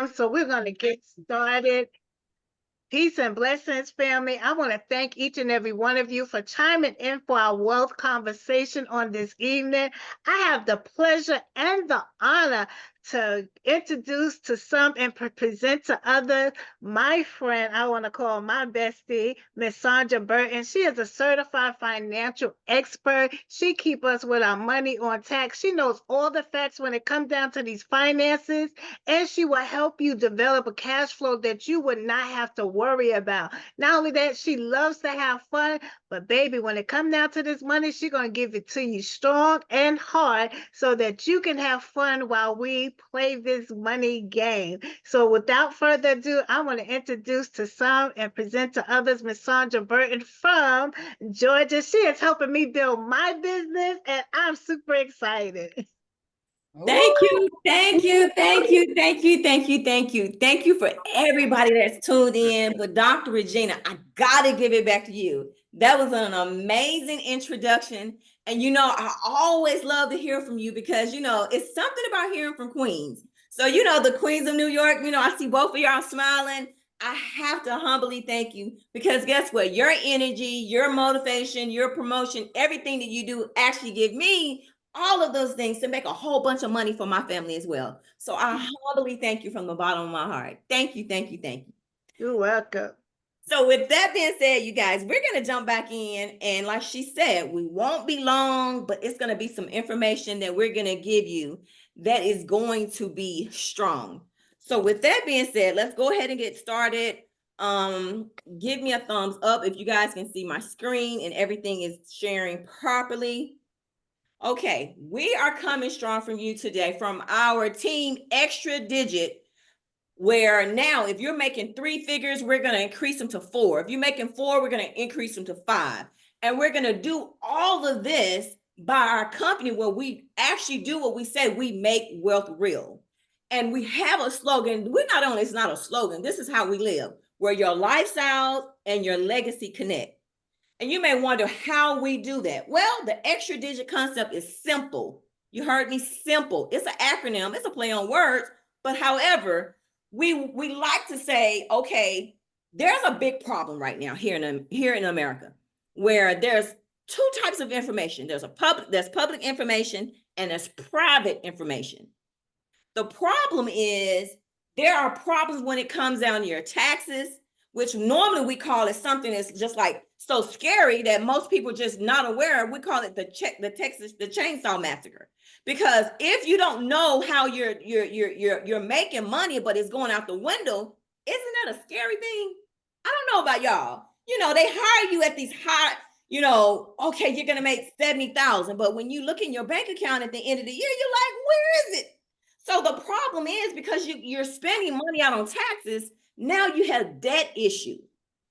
So we're going to get started. Peace and blessings, family. I want to thank each and every one of you for chiming in for our wealth conversation on this evening. I have the pleasure and the honor to introduce to some and present to others my friend, I want to call my bestie, Miss Sandra Burton. She is a certified financial expert. She keeps us with our money on tax. She knows all the facts when it comes down to these finances, and she will help you develop a cash flow that you would not have to worry about. Not only that, she loves to have fun, but baby, when it comes down to this money, she's going to give it to you strong and hard so that you can have fun while we play this money game. So without further ado, I want to introduce to some and present to others Miss Sandra Burton from Georgia. She is helping me build my business, and I'm super excited. Thank you, thank you, thank you, thank you, thank you, thank you. Thank you for everybody that's tuned in. But Dr. Regina, I gotta give it back to you. That was an amazing introduction. And I always love to hear from you because it's something about hearing from queens. So, the queens of New York, I see both of y'all smiling. I have to humbly thank you because guess what? Your energy, your motivation, your promotion, everything that you do actually give me all of those things to make a whole bunch of money for my family as well. So I humbly thank you from the bottom of my heart. Thank you, thank you, thank you. You're welcome. So with that being said, you guys, we're going to jump back in. And like she said, we won't be long, but it's going to be some information that we're going to give you that is going to be strong. So with that being said, let's go ahead and get started. Give me a thumbs up if you guys can see my screen and everything is sharing properly. Okay, we are coming strong from you today from our team Extra Digit, where now if you're making 3 figures, we're going to increase them to 4. If you're making 4, we're going to increase them to 5. And we're going to do all of this by our company where we actually do what we say, we make wealth real. And we have a slogan. We're not only, it's not a slogan, this is how we live, where your lifestyle and your legacy connect. And you may wonder how we do that. Well, the extra digit concept is simple. You heard me, simple. It's an acronym, it's a play on words. But however, we like to say, okay, there's a big problem right now here in America where there's 2 types of information. There's public information and there's private information. The problem is there are problems when it comes down to your taxes, which normally we call it something that's just like so scary that most people just not aware of. We call it the Chainsaw Massacre. Because if you don't know how you're making money, but it's going out the window, isn't that a scary thing? I don't know about y'all. They hire you at these high, okay, you're gonna make 70,000, but when you look in your bank account at the end of the year, you're like, where is it? So the problem is because you're spending money out on taxes, now you have debt issue.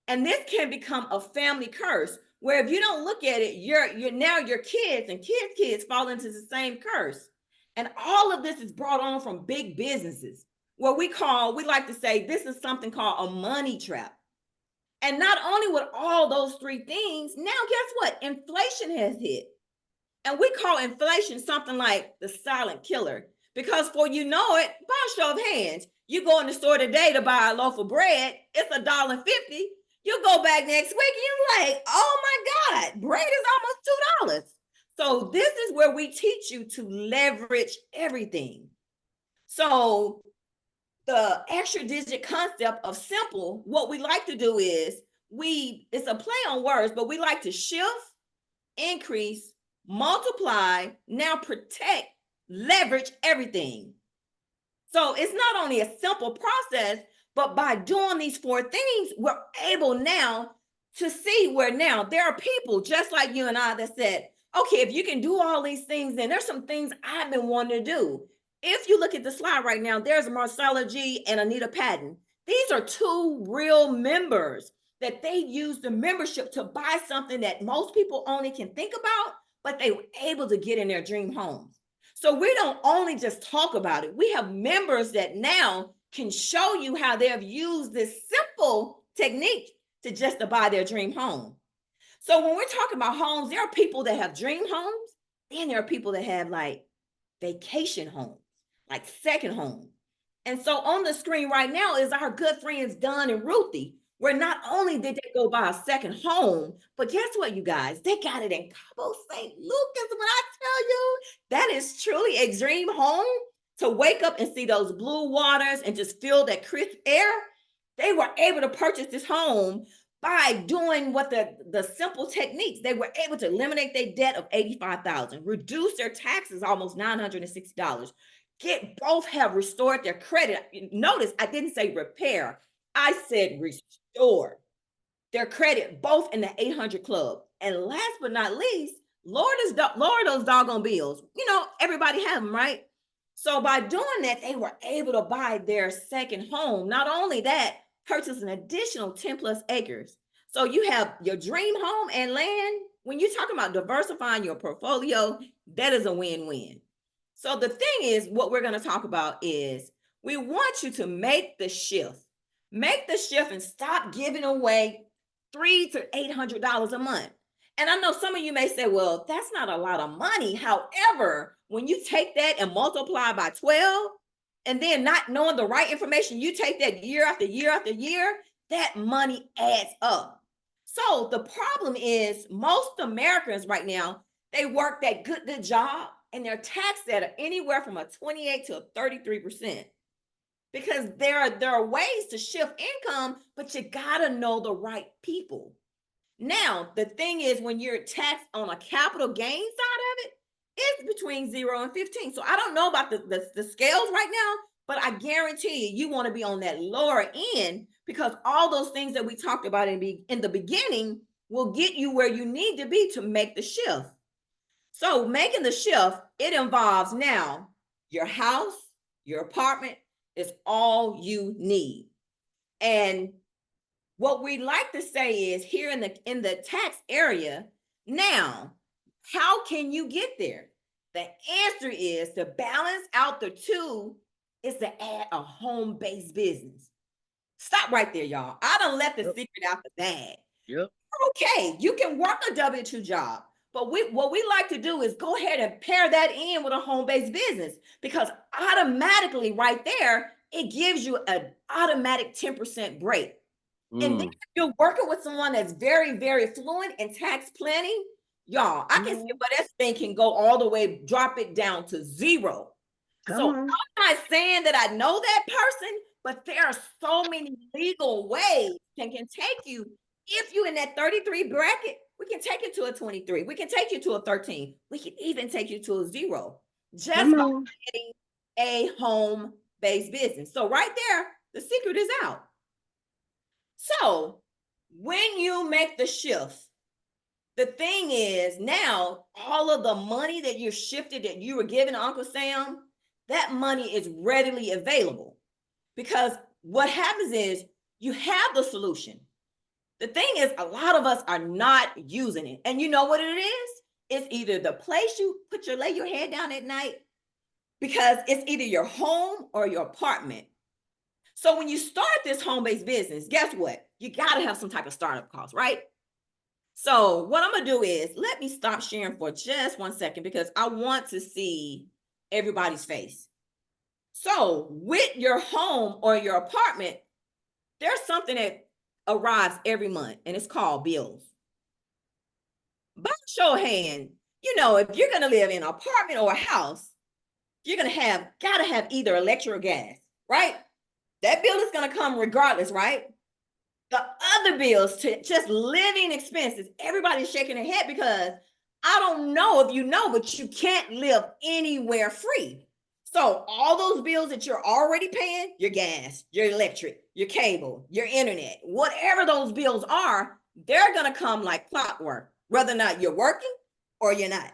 And this can become a family curse where if you don't look at it, you're now your kids and kids fall into the same curse. And all of this is brought on from big businesses where we like to say this is something called a money trap. And not only with all those 3 things, now guess what? Inflation has hit. And we call inflation something like the silent killer. Because for it, by a show of hands, you go in the store today to buy a loaf of bread, it's $1.50. You go back next week and you're like, oh my God, bread is almost $2. So this is where we teach you to leverage everything. So the extra digit concept of simple, what we like to do is it's a play on words, but we like to shift, increase, multiply, now protect, leverage everything. So it's not only a simple process, but by doing these 4 things, we're able now to see where now there are people just like you and I that said, okay, if you can do all these things, then there's some things I've been wanting to do. If you look at the slide right now, there's Marcella G and Anita Patton. These are 2 real members that they use the membership to buy something that most people only can think about, but they were able to get in their dream homes. So we don't only just talk about it. We have members that now can show you how they have used this simple technique to just to buy their dream home. So when we're talking about homes, there are people that have dream homes, then there are people that have like vacation homes, like second homes. And so on the screen right now is our good friends Don and Ruthie, where not only did they go buy a second home, but guess what, you guys? They got it in Cabo St. Lucas. When I tell you, that is truly a dream home to wake up and see those blue waters and just feel that crisp air. They were able to purchase this home by doing what the simple techniques. They were able to eliminate their debt of $85,000, reduce their taxes almost $960. Both have restored their credit. Notice I didn't say repair. I said restore their credit, both in the 800 club. And last but not least, lower those doggone bills. You know, everybody have them, right? So by doing that, they were able to buy their second home. Not only that, purchase an additional 10 plus acres. So you have your dream home and land. When you're talking about diversifying your portfolio, that is a win-win. So the thing is, what we're going to talk about is we want you to make the shift. Make the shift and stop giving away $300 to $800 a month. And I know some of you may say, well, that's not a lot of money. However, when you take that and multiply by 12, and then not knowing the right information, you take that year after year after year, that money adds up. So the problem is most Americans right now, they work that good job and they're taxed at anywhere from a 28 to a 33%. Because there are ways to shift income, but you gotta know the right people. Now, the thing is, when you're taxed on a capital gain side of it, it's between 0 and 15. So I don't know about the scales right now, but I guarantee you want to be on that lower end, because all those things that we talked about in the beginning will get you where you need to be to make the shift. So making the shift, it involves now your house, your apartment is all you need. And what we like to say is, here in the tax area, now, how can you get there? The answer is, to balance out the two is to add a home-based business. Stop right there, y'all. I done let the secret out the bag. Yep. Okay, you can work a W-2 job, but what we like to do is go ahead and pair that in with a home-based business, because automatically right there, it gives you an automatic 10% break. And then if you're working with someone that's very, very fluent in tax planning, y'all, I can see where that thing can go all the way, drop it down to 0. So I'm not saying that I know that person, but there are so many legal ways that can take you. If you're in that 33 bracket, we can take you to a 23. We can take you to a 13. We can even take you to a 0, just by getting a home-based business. So right there, the secret is out. So when you make the shift, the thing is, now all of the money that you shifted, that you were giving to Uncle Sam, that money is readily available. Because what happens is, you have the solution. The thing is, a lot of us are not using it. And you know what it is? It's either the place you lay your head down at night, because it's either your home or your apartment. So when you start this home-based business, guess what? You got to have some type of startup cost, right? So what I'm going to do is, let me stop sharing for just 1 second, because I want to see everybody's face. So with your home or your apartment, there's something that arrives every month, and it's called bills. By show of hand, you know, if you're going to live in an apartment or a house, you're going to gotta have either electric or gas, right? That bill is going to come regardless, right? The other bills, to just living expenses, everybody's shaking their head, because I don't know if you know, but you can't live anywhere free. So all those bills that you're already paying, your gas, your electric, your cable, your internet, whatever those bills are, they're going to come like clockwork, whether or not you're working or you're not.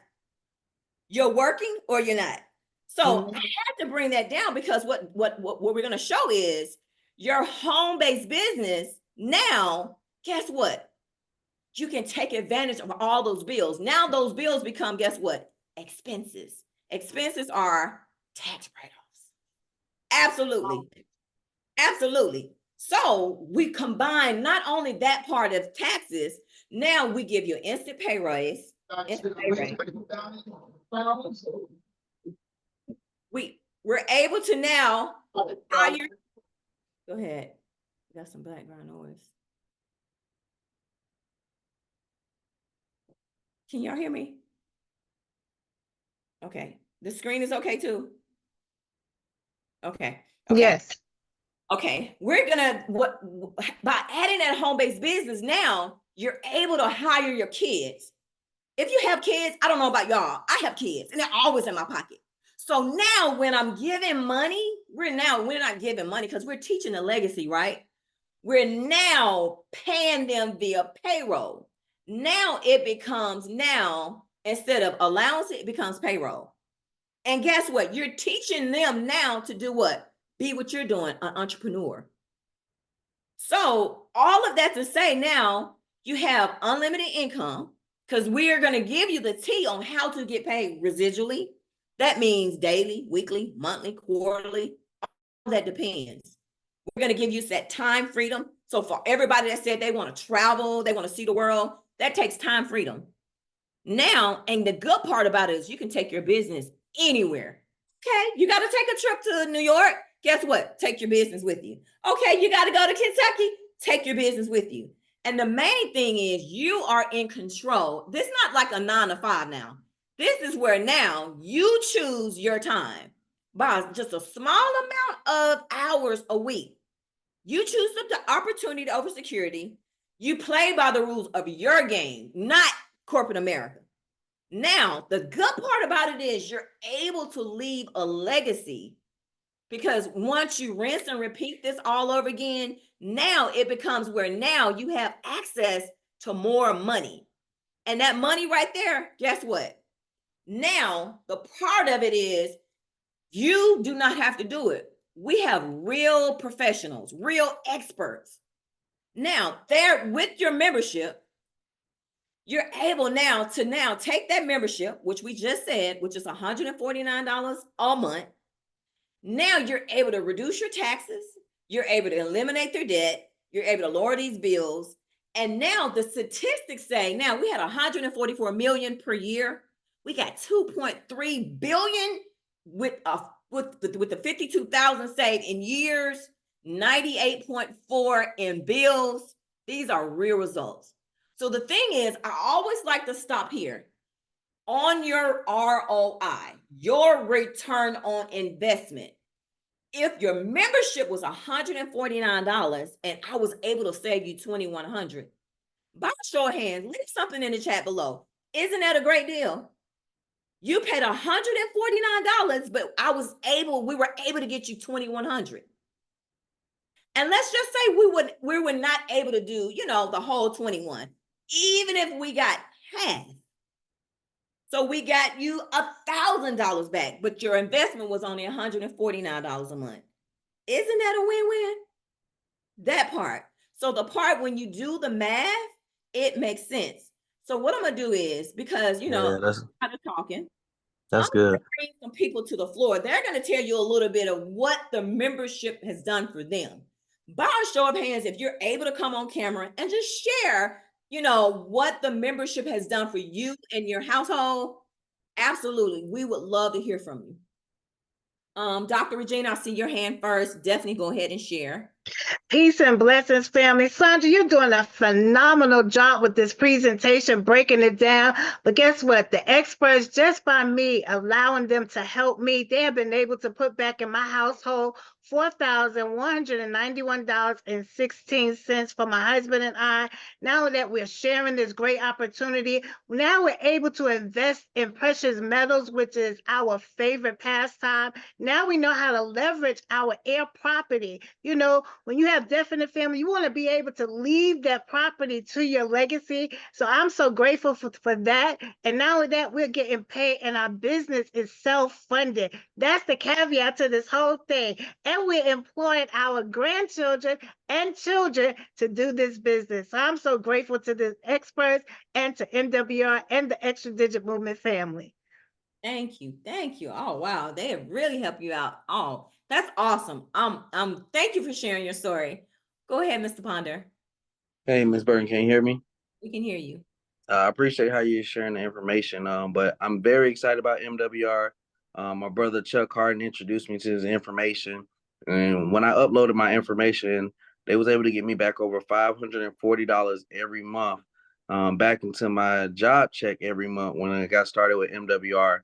You're working or you're not. So I had to bring that down, because what we're going to show is your home-based business. Now, guess what? You can take advantage of all those bills. Now those bills become, guess what? Expenses. Expenses are tax write-offs. Absolutely. Absolutely. So we combine not only that part of taxes, now we give you instant pay raise. We're able to now hire. Go ahead. Got some background noise. Can y'all hear me? Okay. The screen is okay too. Okay. Okay. Yes. Okay. We're gonna by adding that home-based business now, you're able to hire your kids. If you have kids, I don't know about y'all. I have kids and they're always in my pocket. So now when I'm giving money, we're not giving money because we're teaching a legacy, right? We're now paying them via payroll. Now it becomes instead of allowance, it becomes payroll. And guess what? You're teaching them now to do what? Be what you're doing, an entrepreneur. So all of that to say now you have unlimited income because we are going to give you the tea on how to get paid residually. That means daily, weekly, monthly, quarterly. All that depends. We're going to give you that time freedom. So for everybody that said they want to travel, they want to see the world, that takes time freedom. Now, and the good part about it is you can take your business anywhere. Okay, you got to take a trip to New York. Guess what? Take your business with you. Okay, you got to go to Kentucky. Take your business with you. And the main thing is you are in control. This is not like a 9 to 5 now. This is where now you choose your time by just a small amount of hours a week. You choose the opportunity over security. You play by the rules of your game, not corporate America. Now, the good part about it is you're able to leave a legacy because once you rinse and repeat this all over again, now it becomes where now you have access to more money. And that money right there, guess what? Now, the part of it is you do not have to do it. We have real professionals, real experts. Now, there with your membership, you're able now to take that membership, which we just said, which is $149 a month. Now you're able to reduce your taxes. You're able to eliminate their debt. You're able to lower these bills. And now the statistics say, now we had 144 million per year. We got 2.3 billion with the 52,000 saved in years, 98.4 in bills. These are real results. So the thing is, I always like to stop here. On your ROI, your return on investment. If your membership was $149 and I was able to save you $2,100, by show of hands, leave something in the chat below. Isn't that a great deal? You paid $149, but we were able to get you $2,100. And let's just say we were not able to do, the whole 21, even if we got half. So we got you $1,000 back, but your investment was only $149 a month. Isn't that a win-win? That part. So the part when you do the math, it makes sense. So what I'm gonna do is, because that's kind of talking, that's I'm gonna good. bring some people to the floor. They're gonna tell you a little bit of what the membership has done for them. By a show of hands, if you're able to come on camera and just share, what the membership has done for you and your household, absolutely. We would love to hear from you. Dr. Regina, I see your hand first. Definitely go ahead and share. Peace and blessings, family. Sandra, you're doing a phenomenal job with this presentation, breaking it down. But guess what? The experts, just by me allowing them to help me, they have been able to put back in my household $4,191.16 for my husband and I. Now that we're sharing this great opportunity, now we're able to invest in precious metals, which is our favorite pastime. Now we know how to leverage our air property. When you have definite family, you want to be able to leave that property to your legacy. So I'm so grateful for that. And not only that, we're getting paid and our business is self-funded. That's the caveat to this whole thing. And we're employing our grandchildren and children to do this business. So I'm so grateful to the experts and to MWR and the Extra Digit Movement family. Thank you. Thank you. Oh, wow. They have really helped you out. Oh, that's awesome. Thank you for sharing your story. Go ahead, Mr. Ponder. Hey, Ms. Burton, can you hear me? We can hear you. I appreciate how you're sharing the information. But I'm very excited about MWR. My brother Chuck Harden introduced me to his information. And when I uploaded my information, they was able to get me back over $540 every month, back into my job check every month when I got started with MWR.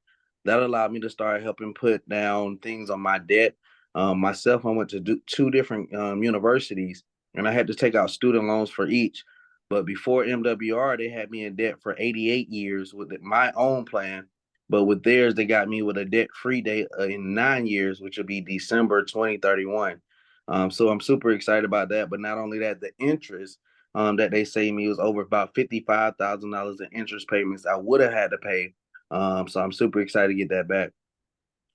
That allowed me to start helping put down things on my debt. Myself, I went to two different universities, and I had to take out student loans for each. But before MWR, they had me in debt for 88 years with my own plan. But with theirs, they got me with a debt-free date in 9 years, which will be December 2031. So I'm super excited about that. But not only that, the interest that they saved me was over about $55,000 in interest payments I would have had to pay. So I'm super excited to get that back.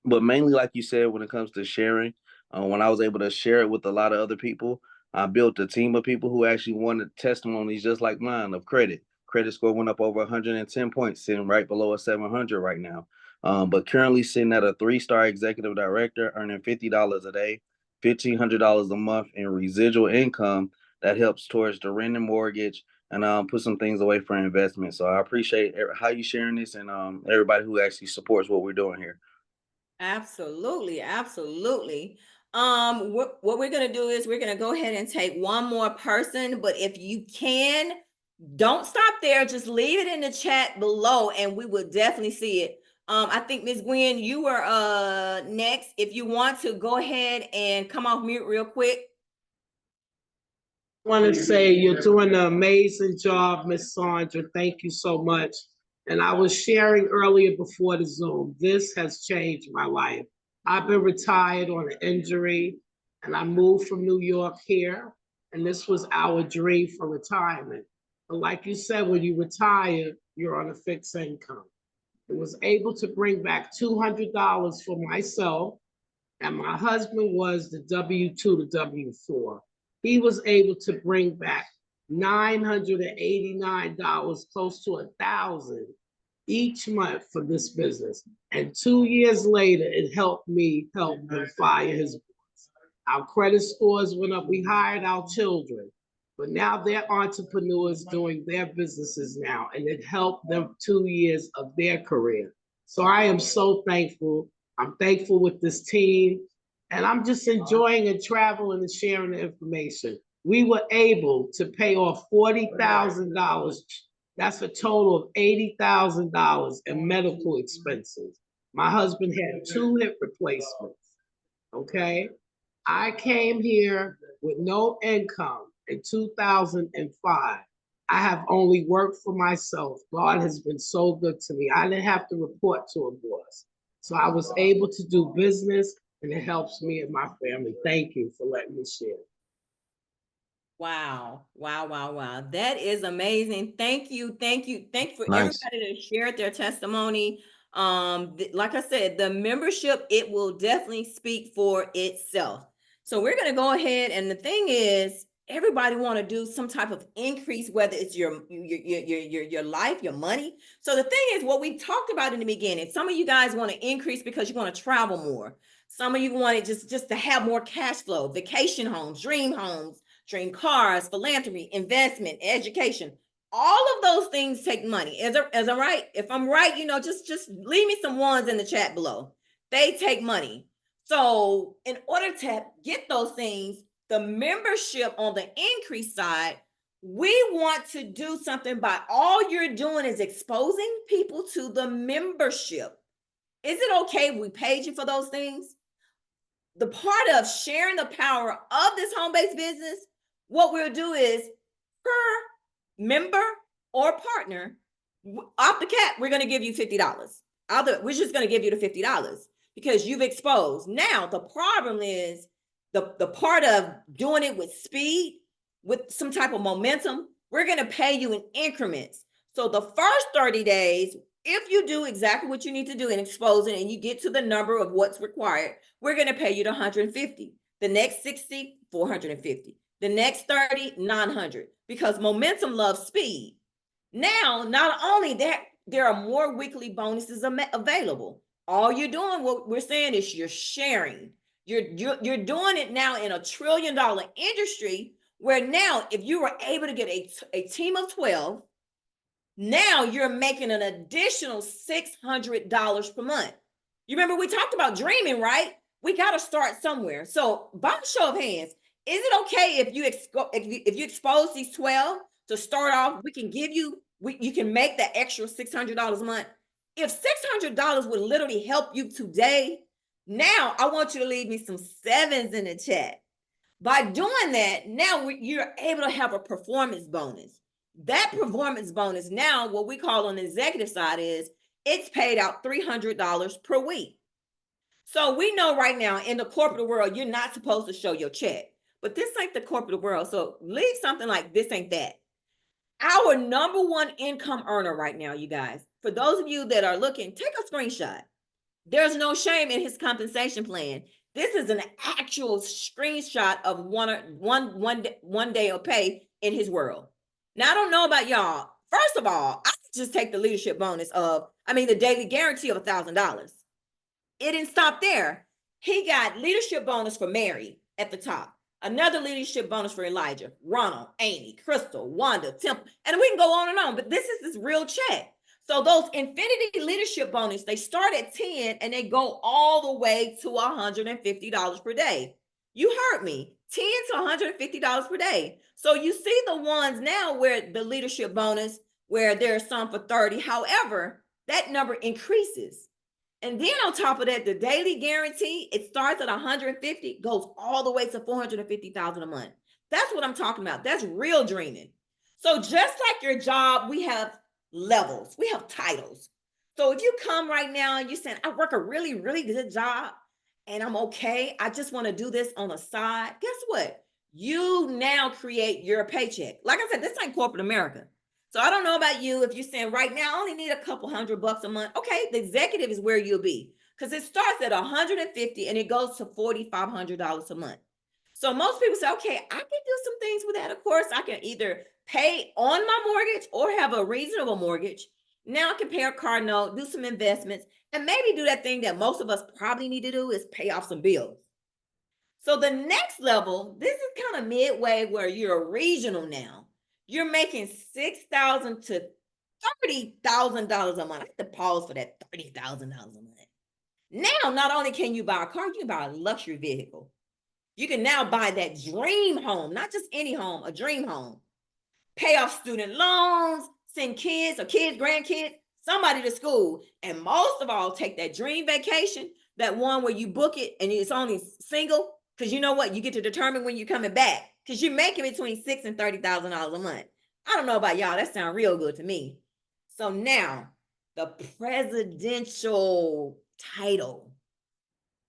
But mainly, like you said, when it comes to sharing, when I was able to share it with a lot of other people, I built a team of people who actually wanted testimonies just like mine of credit. Credit score went up over 110 points, sitting right below a 700 right now. But currently sitting at a 3-star executive director, earning $50 a day, $1,500 a month in residual income that helps towards the rent and mortgage, and put some things away for investment. So I appreciate how you sharing this, and everybody who actually supports what we're doing here. Absolutely, absolutely. What we're gonna do is we're gonna go ahead and take one more person, but if you can, don't stop there. Just leave it in the chat below, and we will definitely see it. I think Ms. Gwen, you were next. If you want to go ahead and come off mute real quick. I want to say you're doing an amazing job, Miss Sandra. Thank you so much. And I was sharing earlier before the Zoom, this has changed my life. I've been retired on an injury, and I moved from New York here, and this was our dream for retirement. But like you said, when you retire, you're on a fixed income. I was able to bring back $200 for myself, and my husband was the W-2 to W-4. He was able to bring back $989, close to $1,000 each month for this business. And 2 years later, it helped me help him fire his boss. Our credit scores went up. We hired our children, but now they're entrepreneurs doing their businesses now, and it helped them 2 years of their career. So I am so thankful. I'm thankful with this team, and I'm just enjoying and traveling and sharing the information. We were able to pay off $40,000. That's a total of $80,000 in medical expenses. My husband had 2 hip replacements, okay? I came here with no income in 2005. I have only worked for myself. God has been so good to me. I didn't have to report to a boss. So I was able to do business, and it helps me and my family. Thank you for letting me share. Wow, wow, wow, wow. That is amazing. Thank you, thank you, thank you for Nice. everybody that shared their testimony. Like I said, the membership, it will definitely speak for itself. So we're gonna go ahead, and the thing is, everybody want to do some type of increase, whether it's your life, your money. So the thing is, what we talked about in the beginning, some of you guys want to increase because you want to travel more. Some of you want it just to have more cash flow, vacation homes, dream cars, philanthropy, investment, education. All of those things take money. As I'm right, if I'm right, just leave me some ones in the chat below. They take money. So in order to get those things, the membership on the increase side, we want to do something by all you're doing is exposing people to the membership. Is it okay if we paid you for those things? The part of sharing the power of this home-based business, what we'll do is per member or partner, off the cap, we're going to give you $50. We're just going to give you the $50 because you've exposed. Now, the problem is the part of doing it with speed, with some type of momentum, we're going to pay you in increments. So the first 30 days, if you do exactly what you need to do in exposing and you get to the number of what's required, we're going to pay you the $150. The next 60, $450. The next 30, $900, because momentum loves speed. Now, not only that, there are more weekly bonuses available. All you're doing, what we're saying is you're sharing. You're doing it now in $1 trillion industry, where now if you were able to get a team of 12, now you're making an additional $600 per month. You remember we talked about dreaming, right? we got to start somewhere. So by a show of hands, is it okay if you expose these 12 to start off? We can give you, you can make that extra $600 a month. If $600 would literally help you today, now I want you to leave me some sevens in the chat. By doing that, now you're able to have a performance bonus. That performance bonus now, what we call on the executive side is, it's paid out $300 per week. So we know right now in the corporate world, you're not supposed to show your check, but this ain't the corporate world. So leave something like this ain't that. Our number one income earner right now, you guys, for those of you that are looking, take a screenshot. There's no shame in his compensation plan. This is an actual screenshot of one day of pay in his world. Now, I don't know about y'all. First of all, I just take the leadership bonus the daily guarantee of $1,000. It didn't stop there. He got leadership bonus for Mary at the top. Another leadership bonus for Elijah, Ronald, Amy, Crystal, Wanda, Temple, and we can go on and on, but this is this real check. So those Infinity leadership bonus, they start at 10 and they go all the way to $150 per day. You heard me, 10 to $150 per day. So you see the ones now where the leadership bonus, where there's some for 30. However, that number increases. And then on top of that, the daily guarantee, it starts at 150, goes all the way to 450,000 a month. That's what I'm talking about. That's real dreaming. So just like your job, we have levels, we have titles. So if you come right now and you're saying, I work a really, really good job and I'm okay, I just want to do this on the side, guess what? You now create your paycheck. Like I said, this ain't corporate America. So I don't know about you. If you're saying right now, I only need a couple $100 a month. Okay, the executive is where you'll be, because it starts at 150 and it goes to $4,500 a month. So most people say, okay, I can do some things with that. Of course, I can either pay on my mortgage or have a reasonable mortgage. Now I can pay a car note, do some investments, and maybe do that thing that most of us probably need to do is pay off some bills. So the next level, this is kind of midway where you're a regional now. You're making $6,000 to $30,000 a month. I have to pause for that $30,000 a month. Now, not only can you buy a car, you can buy a luxury vehicle. You can now buy that dream home, not just any home, a dream home. Pay off student loans, send kids or kids, grandkids, somebody to school. And most of all, take that dream vacation, that one where you book it and it's only single, because you know what? You get to determine when you're coming back, because you're making between $6,000 and $30,000 a month. I don't know about y'all. That sounds real good to me. So now the presidential title.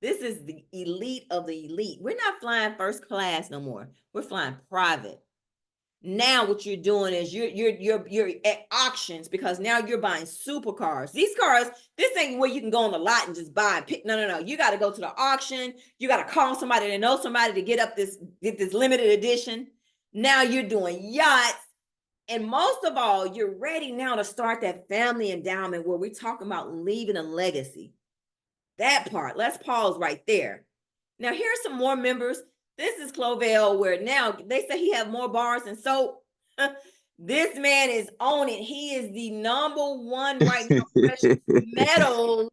This is the elite of the elite. We're not flying first class no more. We're flying private. Now what you're doing is you're at auctions, because now you're buying supercars. These cars, this ain't where you can go on the lot and just buy and pick. No. You got to go to the auction. You got to call somebody to know somebody to get this limited edition. Now you're doing yachts. And most of all, you're ready now to start that family endowment where we're talking about leaving a legacy. That part, let's pause right there. Now here's some more members. This is Clovell, where now they say he have more bars than soap. This man is on it. He is the number one right now precious metal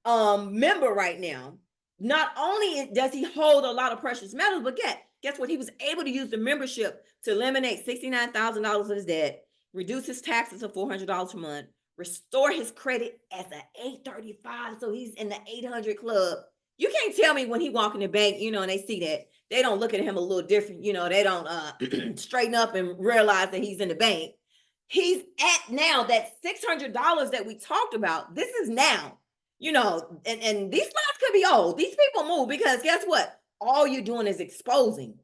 member right now. Not only does he hold a lot of precious metals, but guess what? He was able to use the membership to eliminate $69,000 of his debt, reduce his taxes to $400 per month, restore his credit as an 835, so he's in the 800 club. You can't tell me when he walk in the bank, and they see that, they don't look at him a little different, they don't straighten up and realize that he's in the bank. He's at now that $600 that we talked about. This is now, and these slides could be old. These people move, because guess what? All you're doing is exposing.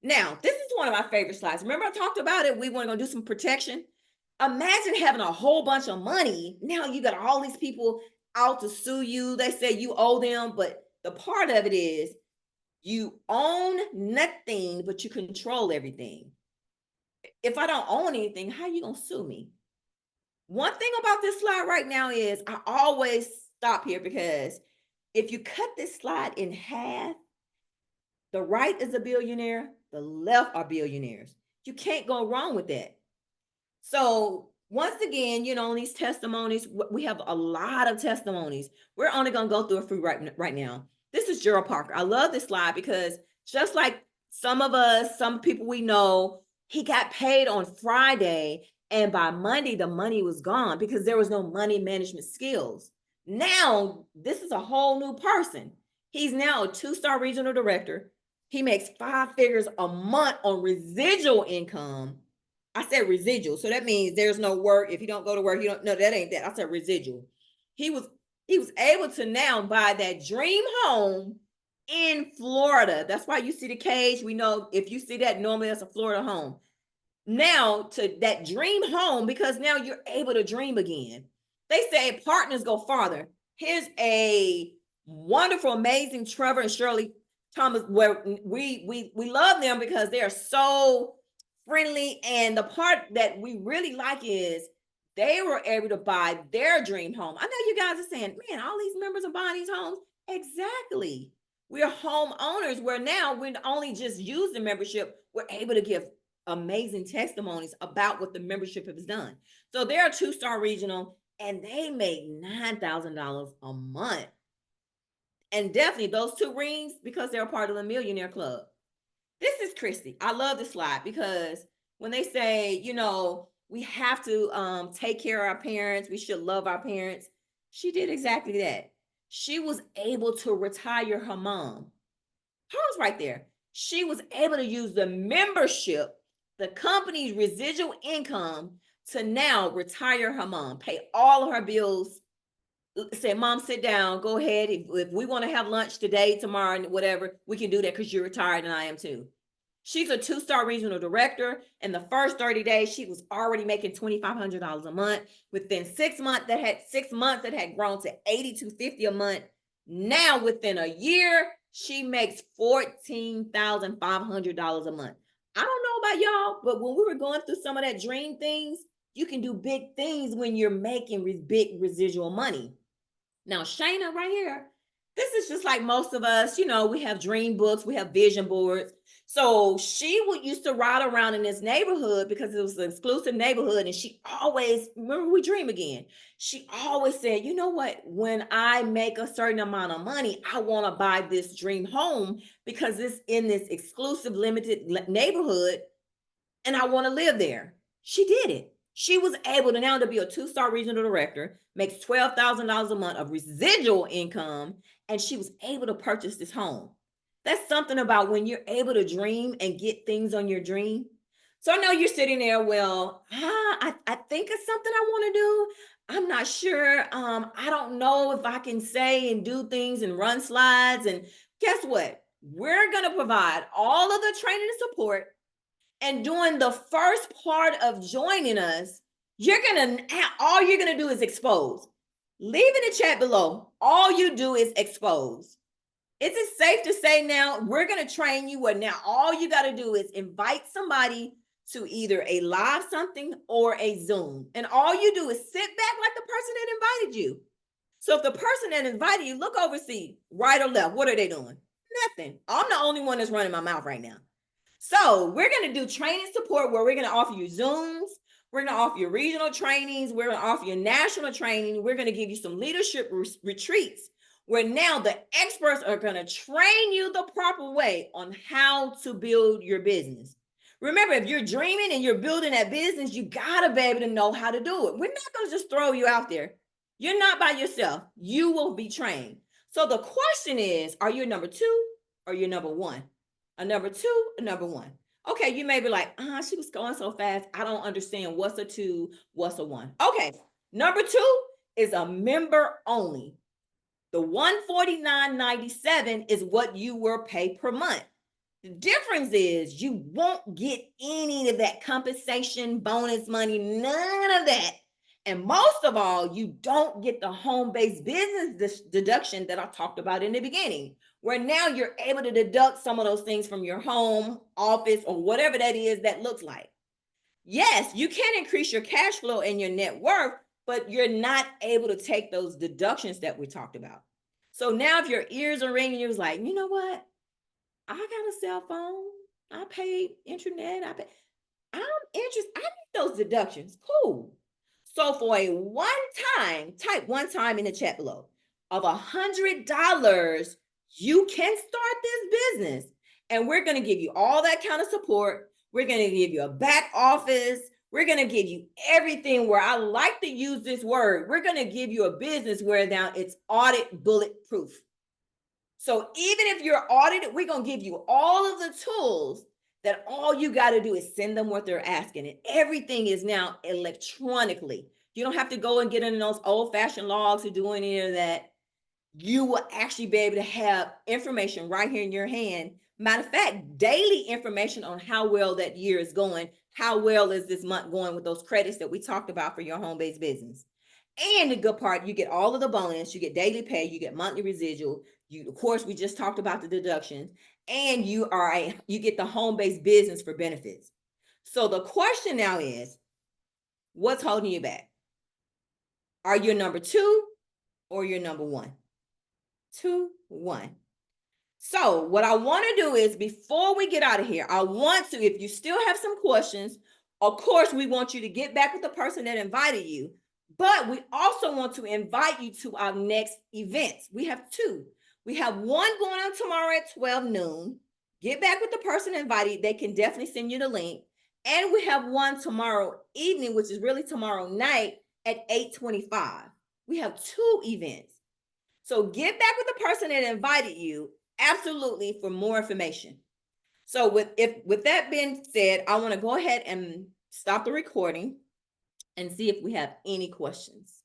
Now, this is one of my favorite slides. Remember I talked about it? We want to do some protection. Imagine having a whole bunch of money. Now you got all these people out to sue you. They say you owe them, but the part of it is you own nothing, but you control everything. If I don't own anything, how are you going to sue me? One thing about this slide right now is I always stop here, because if you cut this slide in half, the right is a billionaire, the left are billionaires. You can't go wrong with that. So once again, on these testimonies, we have a lot of testimonies. We're only going to go through a few right now. This is Gerald Parker. I love this slide because just like some of us, some people we know, he got paid on Friday, and by Monday, the money was gone because there was no money management skills. Now, this is a whole new person. He's now a 2-star regional director. He makes 5 figures a month on residual income. I said residual, so that means there's no work. If you don't go to work, you don't. No, that ain't that. I said residual. He was able to now buy that dream home in Florida. That's why you see the cage. We know if you see that, normally that's a Florida home. Now to that dream home, because now you're able to dream again. They say partners go farther. Here's a wonderful, amazing Trevor and Shirley Thomas, where we love them because they are so friendly. And the part that we really like is they were able to buy their dream home. I know you guys are saying, man, all these members are buying these homes. Exactly. We're homeowners where now we only just use the membership. We're able to give amazing testimonies about what the membership has done. So they're a 2-star regional and they make $9,000 a month. And definitely those 2 rings because they're a part of the Millionaire Club. This is Christy. I love this slide because when they say, you know, we have to take care of our parents, we should love our parents. She did exactly that. She was able to retire her mom. Pause right there. She was able to use the membership, the company's residual income, to now retire her mom, pay all of her bills. Say, Mom, sit down, go ahead. If we want to have lunch today, tomorrow, whatever, we can do that because you're retired and I am too. She's a 2-star regional director. In the first 30 days, she was already making $2,500 a month. Within 6 months, that had grown to $8,250 a month. Now, within a year, she makes $14,500 a month. I don't know about y'all, but when we were going through some of that dream things, you can do big things when you're making big residual money. Now, Shayna right here, this is just like most of us, you know, we have dream books, we have vision boards. So she used to ride around in this neighborhood because it was an exclusive neighborhood. And she always, remember we dream again. She always said, you know what, when I make a certain amount of money, I want to buy this dream home because it's in this exclusive limited neighborhood and I want to live there. She did it. She was able to now to be a 2-star regional director, makes $12,000 a month of residual income, and she was able to purchase this home. That's something about when you're able to dream and get things on your dream. So I know you're sitting there, well, I think it's something I want to do. I'm not sure. I don't know if I can say and do things and run slides. And guess what? We're going to provide all of the training and support. And during the first part of joining us, all you're gonna do is expose. Leave in the chat below. All you do is expose. Is it safe to say now we're gonna train you where now all you gotta do is invite somebody to either a live something or a Zoom. And all you do is sit back like the person that invited you. So if the person that invited you, look over, see right or left, what are they doing? Nothing. I'm the only one that's running my mouth right now. So we're going to do training support where we're going to offer you Zooms. We're going to offer you regional trainings. We're going to offer you national training. We're going to give you some leadership retreats where now the experts are going to train you the proper way on how to build your business. Remember, if you're dreaming and you're building that business, you got to be able to know how to do it. We're not going to just throw you out there. You're not by yourself. You will be trained. So the question is, are you a number 2 or you're number 1? A number 2, a number 1. Okay, you may be like, she was going so fast. I don't understand what's a 2, what's a 1. Okay, number 2 is a member only. The $149.97 is what you will pay per month. The difference is you won't get any of that compensation, bonus money, none of that. And most of all, you don't get the home-based business deduction that I talked about in the beginning, where now you're able to deduct some of those things from your home, office, or whatever that is that looks like. Yes, you can increase your cash flow and your net worth, but you're not able to take those deductions that we talked about. So now if your ears are ringing, you're like, you know what? I got a cell phone. I pay internet. I'm interested. I need those deductions. Cool. So for a one-time, type one time in the chat below, of $100, you can start this business. And we're going to give you all that kind of support. We're going to give you a back office. We're going to give you everything where I like to use this word. We're going to give you a business where now it's audit bulletproof. So even if you're audited, we're going to give you all of the tools that all you got to do is send them what they're asking. And everything is now electronically. You don't have to go and get in those old-fashioned logs or do any of that. You will actually be able to have information right here in your hand. Matter of fact, daily information on how well that year is going. How well is this month going with those credits that we talked about for your home-based business? And the good part, you get all of the bonus, you get daily pay, you get monthly residual. You, of course, we just talked about the deductions, and you get the home-based business for benefits. So the question now is, what's holding you back? Are you number 2 or you're number 1? 2, 1. So what I want to do is, before we get out of here, I want to, if you still have some questions, of course, we want you to get back with the person that invited you, but we also want to invite you to our next events. We have 2. We have one going on tomorrow at 12 noon. Get back with the person invited. They can definitely send you the link. And we have one tomorrow evening, which is really tomorrow night at 8:25. We have 2 events. So get back with the person that invited you, absolutely, for more information. So with that being said, I want to go ahead and stop the recording and see if we have any questions.